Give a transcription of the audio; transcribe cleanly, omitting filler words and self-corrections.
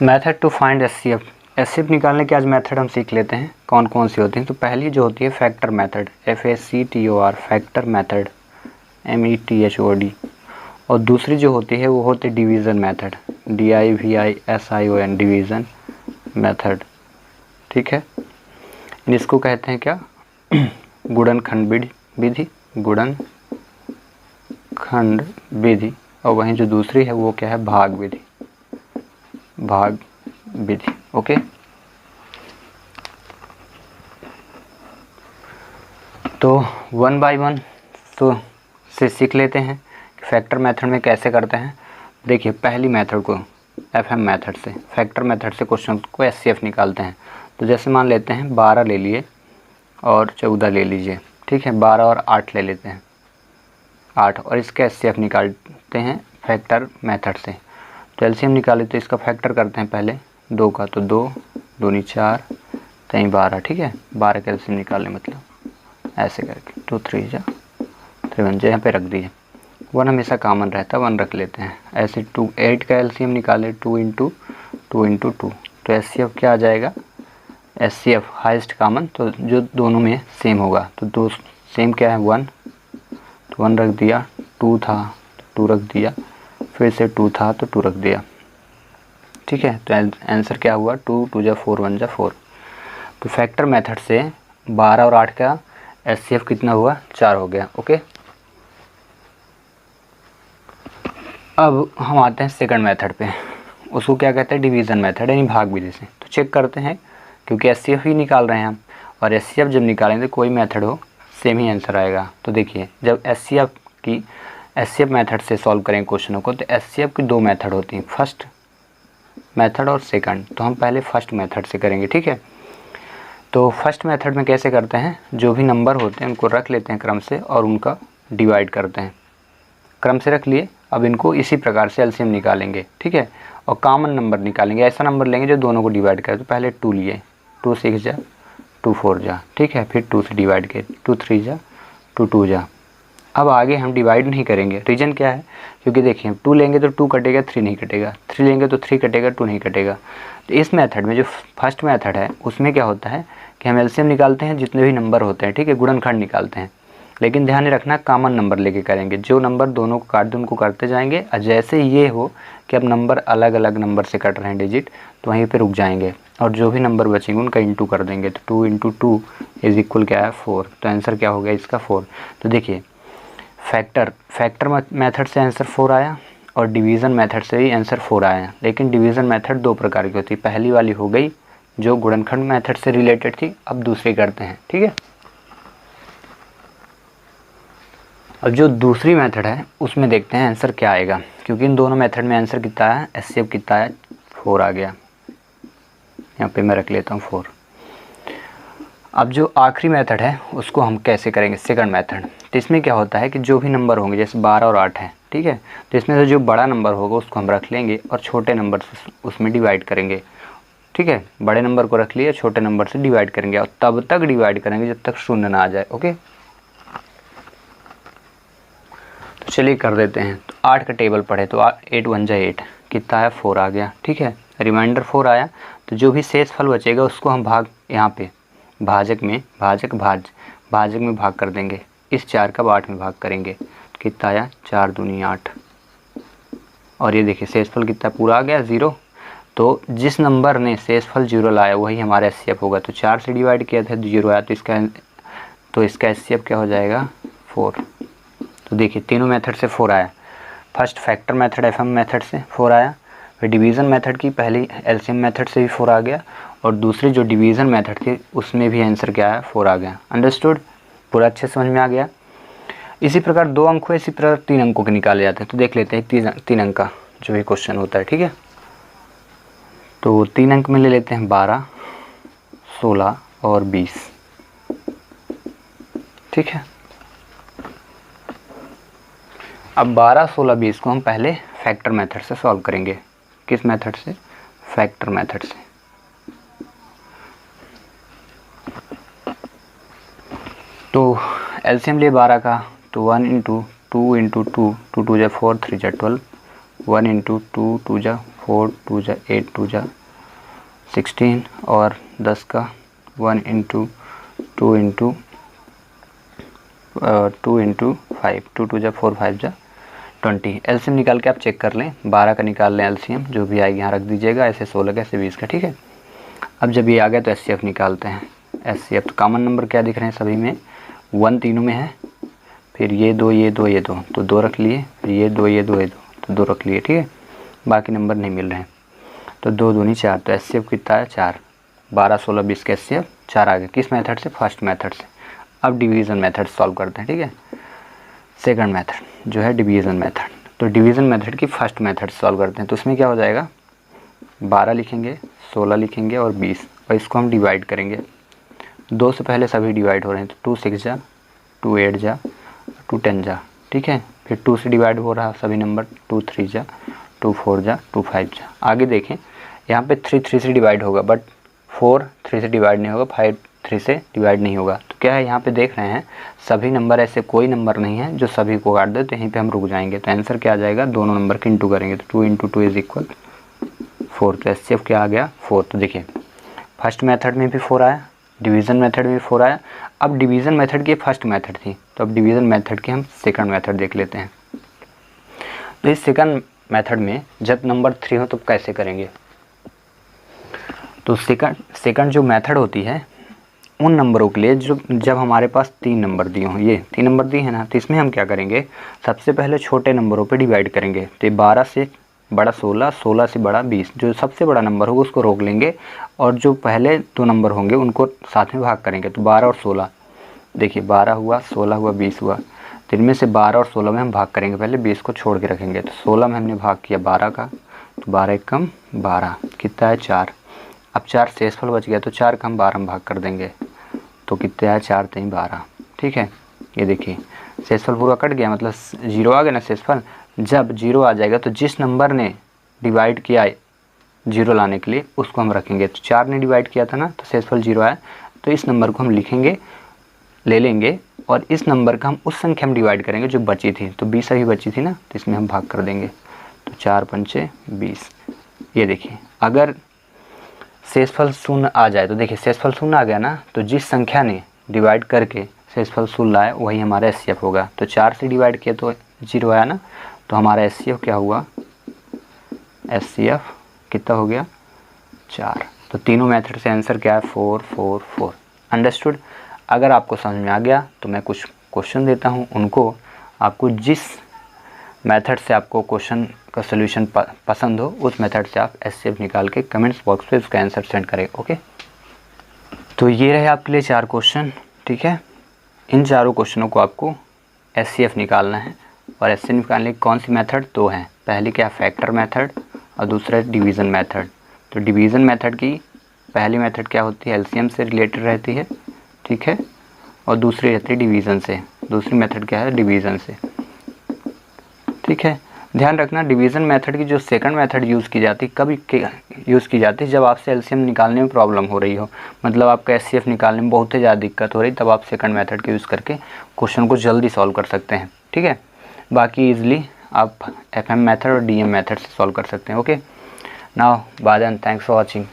Method to find HCF. HCF निकालने के आज मेथड हम सीख लेते हैं कौन कौन सी होती हैं। तो पहली जो होती है factor method, FACTOR, factor method, METHOD। और दूसरी जो होती है वो होती है division method, DIVISION, division method. ठीक है, इसको कहते हैं क्या, गुणनखंड विधि, गुणनखंड विधि। और वहीं जो दूसरी है वो क्या है, भाग विधि, भाग विधि। ओके, तो वन बाय वन तो से सीख लेते हैं कि फैक्टर मेथड में कैसे करते हैं। देखिए पहली मेथड को FM मेथड से, फैक्टर मेथड से क्वेश्चन को SCF निकालते हैं। तो जैसे मान लेते हैं 12 ले लिए और 14 ले लीजिए, ठीक है, 12 और 8 ले लेते हैं, 8, और इसका SCF निकालते हैं फैक्टर मेथड से। तो LCM निकाले तो इसका फैक्टर करते हैं पहले 2 का, तो 2 दूनी 4 तई 12, ठीक है, 12 का LCM निकालने मतलब ऐसे करके 2 3 जा 3 1 यहाँ पे रख दिए। 1 हमेशा कॉमन रहता है, 1 रख लेते हैं। ऐसे 2 8 का LCM निकाले 2 इंटू 2। तो SCF क्या आ जाएगा, SCF हाईएस्ट कॉमन, तो जो दोनों में सेम होगा। तो दो सेम क्या है 1, तो 1 रख दिया, 2 था तो 2 रख दिया, फिर से 2 था तो 2 रख दिया, ठीक है। तो आंसर क्या हुआ, 2 2 जा 4 1 जा 4। तो फैक्टर मेथड से 12 और 8 का SCF कितना हुआ, 4 हो गया। ओके, अब हम आते हैं सेकंड मेथड पे, उसको क्या कहते हैं, डिवीज़न मेथड, यानी भाग विधि से। तो चेक करते हैं, क्योंकि SCF ही निकाल रहे हैं हम, और SCF जब निकालेंगे कोई मेथड हो सेम ही आंसर आएगा। तो देखिए जब SCF मेथड से सॉल्व करेंगे क्वेश्चनों को, तो SCF की 2 मेथड होती हैं, फर्स्ट मेथड और सेकंड। तो हम पहले फर्स्ट मेथड से करेंगे, ठीक है। तो फर्स्ट मेथड में कैसे करते हैं, जो भी नंबर होते हैं उनको रख लेते हैं क्रम से और उनका डिवाइड करते हैं। क्रम से रख लिए, अब इनको इसी प्रकार से LCM निकालेंगे, ठीक है, और कॉमन नंबर निकालेंगे। ऐसा नंबर लेंगे जो दोनों को डिवाइड करे। तो पहले 2 लिए, 2 6 जा 2 4 जा, ठीक है, फिर 2 से डिवाइड किए, 2 3 जा 2 2 जा। अब आगे हम डिवाइड नहीं करेंगे, रीज़न क्या है, क्योंकि देखिए 2 लेंगे तो 2 कटेगा, 3 नहीं कटेगा, 3 लेंगे तो 3 कटेगा, 2 नहीं कटेगा। तो इस मेथड में जो फर्स्ट मेथड है उसमें क्या होता है कि हम LCM निकालते हैं जितने भी नंबर होते हैं, ठीक है, गुणनखंड निकालते हैं, लेकिन ध्यान रखना कॉमन नंबर लेके करेंगे। जो नंबर दोनों को काट दे उनको करते जाएंगे, और जैसे ये हो कि अब नंबर अलग अलग नंबर से कट रहे हैं डिजिट, तो वहीं पे रुक जाएंगे, और जो भी नंबर बचेंगे उनका इंटू कर देंगे। तो 2 इंटू 2 इज इक्वल क्या है, 4। तो आंसर क्या हो गया इसका, 4। तो देखिए फैक्टर मेथड से आंसर 4 आया, और डिवीज़न मेथड से भी आंसर 4 आया। लेकिन डिवीज़न मेथड 2 प्रकार की होती है, पहली वाली हो गई जो गुणनखंड मेथड से रिलेटेड थी, अब दूसरी करते हैं, ठीक है। अब जो दूसरी मेथड है उसमें देखते हैं आंसर क्या आएगा, क्योंकि इन दोनों मेथड में आंसर कितना है, SCF कितना है, 4 आ गया। यहाँ पे मैं रख लेता हूँ 4। अब जो आखिरी मेथड है उसको हम कैसे करेंगे, सेकंड मेथड। तो इसमें क्या होता है कि जो भी नंबर होंगे, जैसे 12 और 8 है, ठीक है, तो इसमें से जो बड़ा नंबर होगा उसको हम रख लेंगे और छोटे नंबर से उसमें डिवाइड करेंगे, ठीक है। बड़े नंबर को रख लिए, छोटे नंबर से डिवाइड करेंगे, और तब तक डिवाइड करेंगे जब तक शून्य ना आ जाए। ओके, तो चलिए कर देते हैं। तो 8 का टेबल पढ़े तो 8 1 जा 8, कितना आया, 4 आ गया, ठीक है, रिमाइंडर 4 आया। तो जो भी शेष फल बचेगा उसको हम यहाँ पे भाजक में भाग कर देंगे। इस 4 का 8 में भाग करेंगे, कितना आया, 4 दूनी 8। और ये देखिए शेषफल कितना पूरा आ गया, 0। तो जिस नंबर ने शेषफल 0 लाया वही हमारा SCF होगा। तो 4 से डिवाइड किया था, 0 आया, तो इसका SCF क्या हो जाएगा, 4। तो देखिए तीनों मेथड से 4 आया। First factor method FM method से 4 आया, फिर डिवीज़न मेथड की पहली LCM मेथड से भी 4 आ गया, और दूसरी जो डिवीज़न मेथड थी उसमें भी आंसर क्या है, 4 आ गया। अंडरस्टूड, पूरा अच्छे समझ में आ गया। इसी प्रकार 2 अंक हुए, इसी प्रकार 3 अंकों के निकाले जाते हैं। तो देख लेते हैं 3 अंक का जो भी क्वेश्चन होता है, ठीक है। तो 3 अंक में ले लेते हैं 12 16 और 20, ठीक है। अब 12 16 20 को हम पहले फैक्टर मेथड से सॉल्व करेंगे। किस मेथड से, फैक्टर मेथड से। तो LCM लिए 12 का, तो 1 इंटू 2 इंटू 2 2 2 जा 4 3 जा 12, 1 इंटू 2 2 जा 4 2 जा 8 2 जा 16 और 10 का 1 इंटू 2 इंटू 2 इंटू 5 2 2 जा 4 5 जा 20। एलसीएम निकाल के आप चेक कर लें, 12 का निकाल लें एलसीएम, जो भी आएगी यहाँ रख दीजिएगा, ऐसे 16 का ऐसे 20 का, ठीक है। अब जब ये आ गया तो एचसीएफ निकालते हैं। एचसीएफ तो कॉमन नंबर क्या दिख रहे हैं सभी में, 1 तीनों में है, फिर ये 2 ये 2 ये 2 तो 2 रख लिए, फिर ये 2 ये 2 ये 2 तो 2 रख लिए, ठीक है। बाकी नंबर नहीं मिल रहे हैं तो 2 दूनी 4, तो एचसीएफ कितना है 4, 12 16 20 का एचसीएफ 4 आ गया। किस मेथड से, फर्स्ट मेथड से। अब डिवीज़न मेथड सॉल्व करते हैं, ठीक है। सेकंड मेथड जो है डिवीज़न मेथड, तो डिवीज़न मेथड की फर्स्ट मेथड सॉल्व करते हैं। तो उसमें क्या हो जाएगा, 12 लिखेंगे, 16 लिखेंगे और 20, और इसको हम डिवाइड करेंगे। 2 से पहले सभी डिवाइड हो रहे हैं, तो 2 6 जा, 2 8 जा, 2 10 जा, ठीक है। फिर 2 से डिवाइड हो रहा सभी नंबर, 2 3 जा, 2 4 जा, 2 5 जा। आगे देखें यहाँ पे 3 3 से डिवाइड होगा, बट 4 3 से डिवाइड नहीं होगा, 5 3 से डिवाइड नहीं होगा। तो क्या है यहाँ पे देख रहे हैं सभी नंबर, ऐसे कोई नंबर नहीं है जो सभी को काट दे, तो यहीं पे हम रुक जाएंगे। तो आंसर क्या आ जाएगा, दोनों नंबर के इंटू करेंगे, तो 2 इंटू 2 इज इक्वल 4। तो एचसीएफ क्या आ गया 4। तो देखिए फर्स्ट मेथड में भी 4 आया, डिवीज़न मेथड में भी 4 आया। अब डिवीज़न मेथड की फर्स्ट मेथड थी, तो अब डिवीज़न मेथड की हम सेकंड मेथड देख लेते हैं। तो इस सेकंड मेथड में जब नंबर 3 हो तो कैसे करेंगे, तो सेकंड जो मेथड होती है उन नंबरों के लिए जो जब हमारे पास 3 नंबर दिए हों, ये 3 नंबर दिए हैं ना, तो इसमें हम क्या करेंगे, सबसे पहले छोटे नंबरों पे डिवाइड करेंगे। तो 12 से बड़ा 16, 16 से बड़ा 20, जो सबसे बड़ा नंबर होगा उसको रोक लेंगे, और जो पहले 2 नंबर होंगे उनको साथ में भाग करेंगे। तो 12 और 16, देखिए 12 हुआ, 16 हुआ, 20 हुआ, तो इनमें से 12 और 16 में हम भाग करेंगे, पहले 20 को छोड़ के रखेंगे। तो 16 में हमने भाग किया 12 का, तो 12 एक कम 12, कितना है 4। अब 4 शेषफल बच गया, तो 4 का हम 12 में भाग कर देंगे, तो कितना है 4 3 12, ठीक है। ये देखिए शेषफल पूरा कट गया, मतलब 0 आ गया ना शेषफल। जब 0 आ जाएगा तो जिस नंबर ने डिवाइड किया 0 लाने के लिए उसको हम रखेंगे। तो 4 ने डिवाइड किया था ना, तो शेषफल 0 आया, तो इस नंबर को हम लिखेंगे, ले लेंगे, और इस नंबर का हम उस संख्या में डिवाइड करेंगे जो बची थी। तो 20 अभी बची थी ना, तो इसमें हम भाग कर देंगे, तो 4 पंचे 20। ये देखिए अगर शेषफल शून्य आ जाए, तो देखिए शेषफल शून्य आ गया ना, तो जिस संख्या ने डिवाइड करके शेषफल शून्य लाए वही हमारा एचसीएफ होगा। तो 4 से डिवाइड किया तो 0 आया ना, तो हमारा एचसीएफ क्या हुआ, एचसीएफ कितना हो गया 4। तो तीनों मेथड से आंसर क्या है 4 4 4। अंडरस्टूड। अगर आपको समझ में आ गया तो मैं कुछ क्वेश्चन देता हूँ, उनको आपको जिस मेथड से आपको क्वेश्चन का सोल्यूशन पसंद हो उस मेथड से आप एचसीएफ निकाल के कमेंट्स बॉक्स पे उसका आंसर सेंड करें। ओके, तो ये रहे आपके लिए 4 क्वेश्चन, ठीक है। इन चारों क्वेश्चनों को आपको एचसीएफ निकालना है, और एचसीएफ निकालने की कौन सी मेथड, 2 हैं। पहली क्या, फैक्टर मेथड, और दूसरा डिवीज़न मेथड। तो डिवीज़न मेथड की पहली मेथड क्या होती है, एलसीएम से रिलेटेड रहती है, ठीक है, और दूसरी रहती है डिवीज़न से। दूसरी मेथड क्या है, डिवीज़न से, ठीक है। ध्यान रखना डिवीज़न मेथड की जो सेकंड मेथड यूज़ की जाती है, कब यूज़ की जाती है, जब आपसे एलसीएम निकालने में प्रॉब्लम हो रही हो, मतलब आपका एचसीएफ निकालने में बहुत ही ज़्यादा दिक्कत हो रही, तब आप सेकंड मेथड का यूज़ करके क्वेश्चन को जल्दी सॉल्व कर सकते हैं, ठीक है। बाकी ईजिली आप एफएम मेथड और डीएम मेथड से सॉल्व कर सकते हैं। Okay, now bye then, thanks for watching.